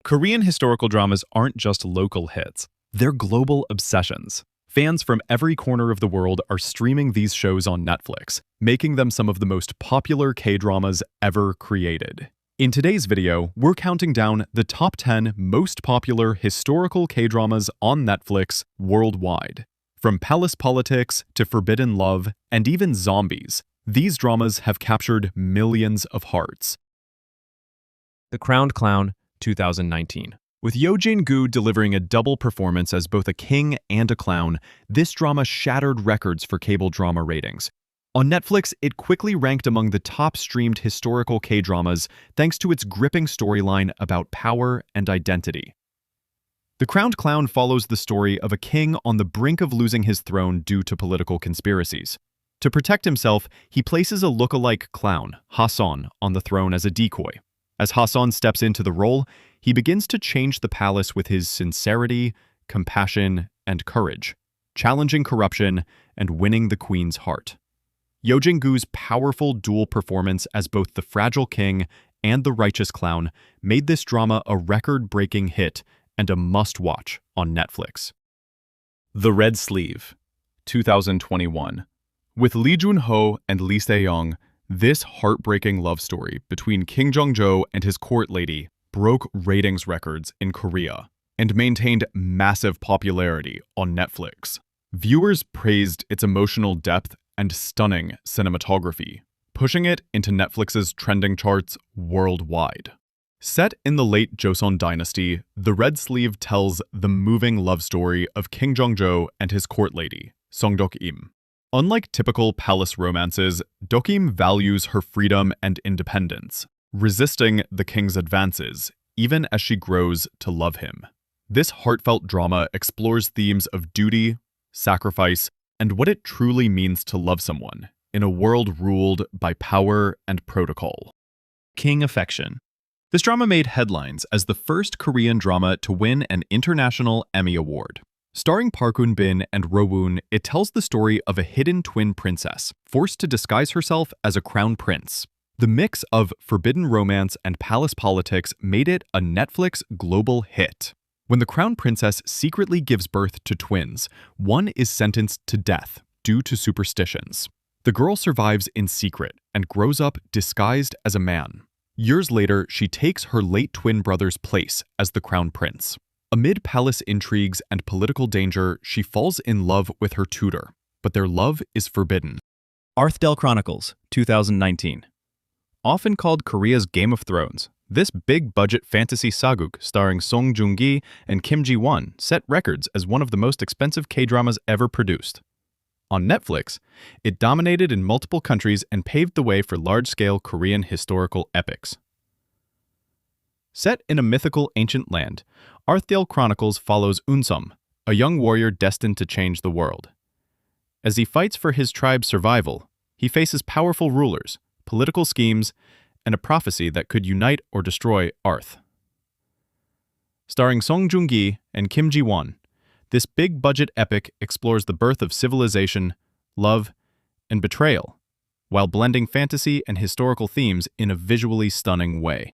Korean historical dramas aren't just local hits, they're global obsessions. Fans from every corner of the world are streaming these shows on Netflix, making them some of the most popular K-dramas ever created. In today's video, we're counting down the top 10 most popular historical K-dramas on Netflix worldwide. From palace politics to forbidden love and even zombies, these dramas have captured millions of hearts. The Crowned Clown, 2019. With Yoo Jin-gu delivering a double performance as both a king and a clown, this drama shattered records for cable drama ratings. On Netflix, it quickly ranked among the top streamed historical K-dramas thanks to its gripping storyline about power and identity. The Crowned Clown follows the story of a king on the brink of losing his throne due to political conspiracies. To protect himself, he places a look-alike clown, Hassan, on the throne as a decoy. As Hassan steps into the role, he begins to change the palace with his sincerity, compassion, and courage, challenging corruption and winning the queen's heart. Yoo Jin-gu's powerful dual performance as both the fragile king and the righteous clown made this drama a record-breaking hit and a must-watch on Netflix. The Red Sleeve, 2021. With Lee Jun-ho and Lee Se-young, this heartbreaking love story between King Jong-jo and his court lady broke ratings records in Korea and maintained massive popularity on Netflix. Viewers praised its emotional depth and stunning cinematography, pushing it into Netflix's trending charts worldwide. Set in the late Joseon dynasty, The Red Sleeve tells the moving love story of King Jong-jo and his court lady, Song Dok-im. Unlike typical palace romances, Dok-im values her freedom and independence, resisting the king's advances, even as she grows to love him. This heartfelt drama explores themes of duty, sacrifice, and what it truly means to love someone in a world ruled by power and protocol. King Affection. This drama made headlines as the first Korean drama to win an International Emmy Award. Starring Park Eun-bin and Ro Woon, it tells the story of a hidden twin princess, forced to disguise herself as a crown prince. The mix of forbidden romance and palace politics made it a Netflix global hit. When the crown princess secretly gives birth to twins, one is sentenced to death due to superstitions. The girl survives in secret and grows up disguised as a man. Years later, she takes her late twin brother's place as the crown prince. Amid palace intrigues and political danger, she falls in love with her tutor, but their love is forbidden. Arthdal Chronicles, 2019. Often called Korea's Game of Thrones, this big-budget fantasy saguk starring Song Joong-ki and Kim Ji-won set records as one of the most expensive K-dramas ever produced. On Netflix, it dominated in multiple countries and paved the way for large-scale Korean historical epics. Set in a mythical ancient land, Arthdal Chronicles follows Unsum, a young warrior destined to change the world. As he fights for his tribe's survival, he faces powerful rulers, political schemes, and a prophecy that could unite or destroy Arth. Starring Song Joong-ki and Kim Ji-won, this big-budget epic explores the birth of civilization, love, and betrayal, while blending fantasy and historical themes in a visually stunning way.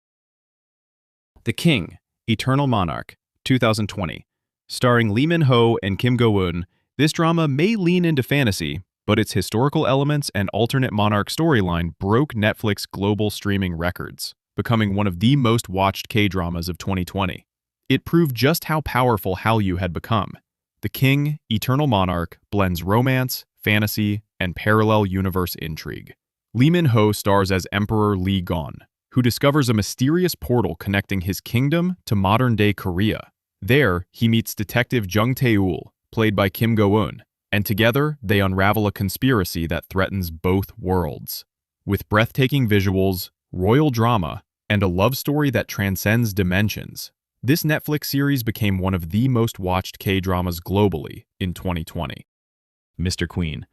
The King, Eternal Monarch, 2020. Starring Lee Min-ho and Kim Go-eun, this drama may lean into fantasy, but its historical elements and alternate monarch storyline broke Netflix global streaming records, becoming one of the most watched K-dramas of 2020. It proved just how powerful Hallyu had become. The King, Eternal Monarch blends romance, fantasy, and parallel universe intrigue. Lee Min-ho stars as Emperor Lee Gon, who discovers a mysterious portal connecting his kingdom to modern-day Korea. There, he meets Detective Jung Tae-ul, played by Kim Go-eun, and together they unravel a conspiracy that threatens both worlds. With breathtaking visuals, royal drama, and a love story that transcends dimensions, this Netflix series became one of the most watched K-dramas globally in 2020. Mr. Queen.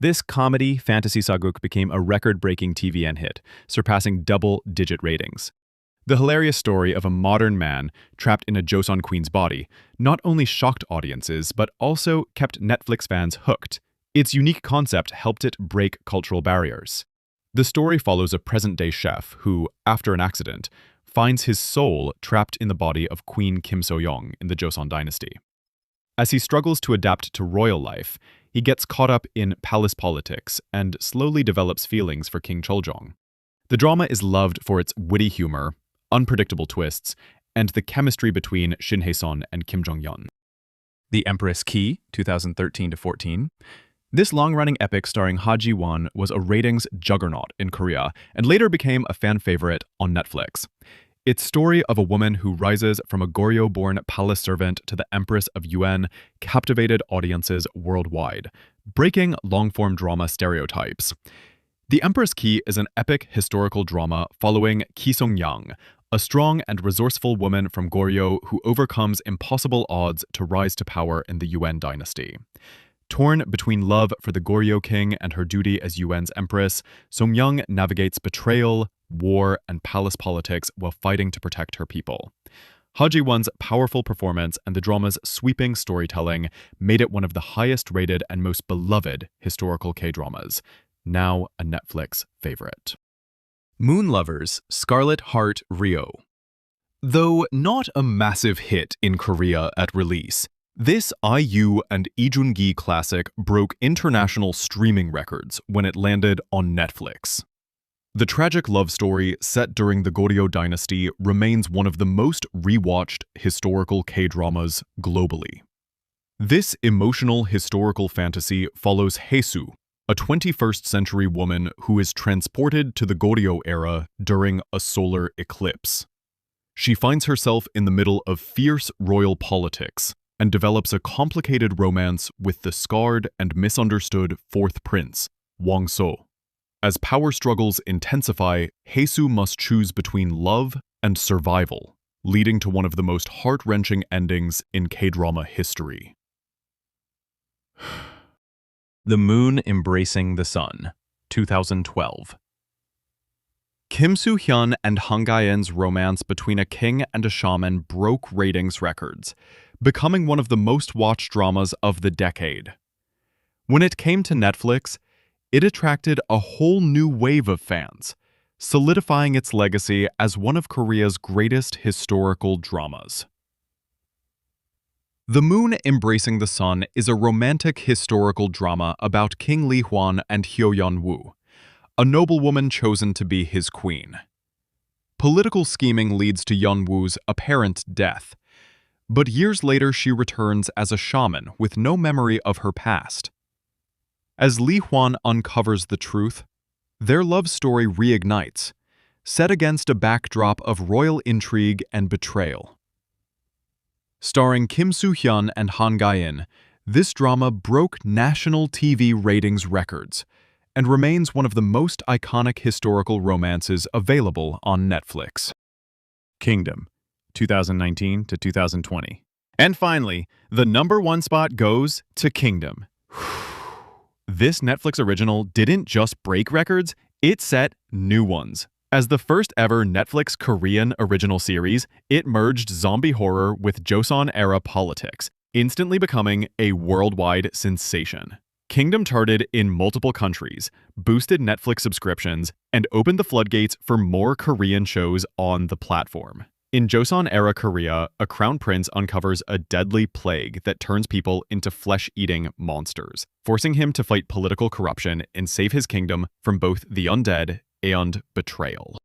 This comedy fantasy saguk became a record-breaking TVN hit, surpassing double-digit ratings. The hilarious story of a modern man trapped in a Joseon queen's body not only shocked audiences, but also kept Netflix fans hooked. Its unique concept helped it break cultural barriers. The story follows a present-day chef who, after an accident, finds his soul trapped in the body of Queen Kim So-young in the Joseon dynasty. As he struggles to adapt to royal life, he gets caught up in palace politics and slowly develops feelings for King Choljong. The drama is loved for its witty humor, unpredictable twists, and the chemistry between Shin Hae-sun and Kim Jong-yeon. The Empress Ki, 2013-14. This long-running epic starring Ha Ji-won was a ratings juggernaut in Korea and later became a fan favorite on Netflix. Its story of a woman who rises from a Goryeo-born palace servant to the Empress of Yuan captivated audiences worldwide, breaking long-form drama stereotypes. The Empress Ki is an epic historical drama following Ki Song-yang, a strong and resourceful woman from Goryeo who overcomes impossible odds to rise to power in the Yuan dynasty. Torn between love for the Goryeo king and her duty as Yuan's empress, Song-yang navigates betrayal, war, and palace politics while fighting to protect her people. Ha Ji-won's powerful performance and the drama's sweeping storytelling made it one of the highest-rated and most beloved historical K-dramas, now a Netflix favorite. Moon Lovers, Scarlet Heart Ryeo. Though not a massive hit in Korea at release, this IU and Lee Joon-gi classic broke international streaming records when it landed on Netflix. The tragic love story set during the Goryeo dynasty remains one of the most rewatched historical K-dramas globally. This emotional historical fantasy follows Hae-soo, a 21st century woman who is transported to the Goryeo era during a solar eclipse. She finds herself in the middle of fierce royal politics and develops a complicated romance with the scarred and misunderstood fourth prince, Wang So. As power struggles intensify, Hae-soo must choose between love and survival, leading to one of the most heart-wrenching endings in K-drama history. The Moon Embracing the Sun, 2012. Kim Soo-hyun and Hang Ga-eun's romance between a king and a shaman broke ratings records, becoming one of the most watched dramas of the decade. When it came to Netflix, it attracted a whole new wave of fans, solidifying its legacy as one of Korea's greatest historical dramas. The Moon Embracing the Sun is a romantic historical drama about King Lee Hwan and Hyo-yeon-woo, a noblewoman chosen to be his queen. Political scheming leads to Yeon-woo's apparent death, but years later she returns as a shaman with no memory of her past. As Lee Hwan uncovers the truth, their love story reignites, set against a backdrop of royal intrigue and betrayal. Starring Kim Soo-hyun and Han Ga-eun, this drama broke national TV ratings records and remains one of the most iconic historical romances available on Netflix. Kingdom, 2019-2020. And finally, the #1 spot goes to Kingdom. This Netflix original didn't just break records, it set new ones. As the first ever Netflix Korean original series, it merged zombie horror with Joseon-era politics, instantly becoming a worldwide sensation. Kingdom charted in multiple countries, boosted Netflix subscriptions, and opened the floodgates for more Korean shows on the platform. In Joseon-era Korea, a crown prince uncovers a deadly plague that turns people into flesh-eating monsters, forcing him to fight political corruption and save his kingdom from both the undead and betrayal.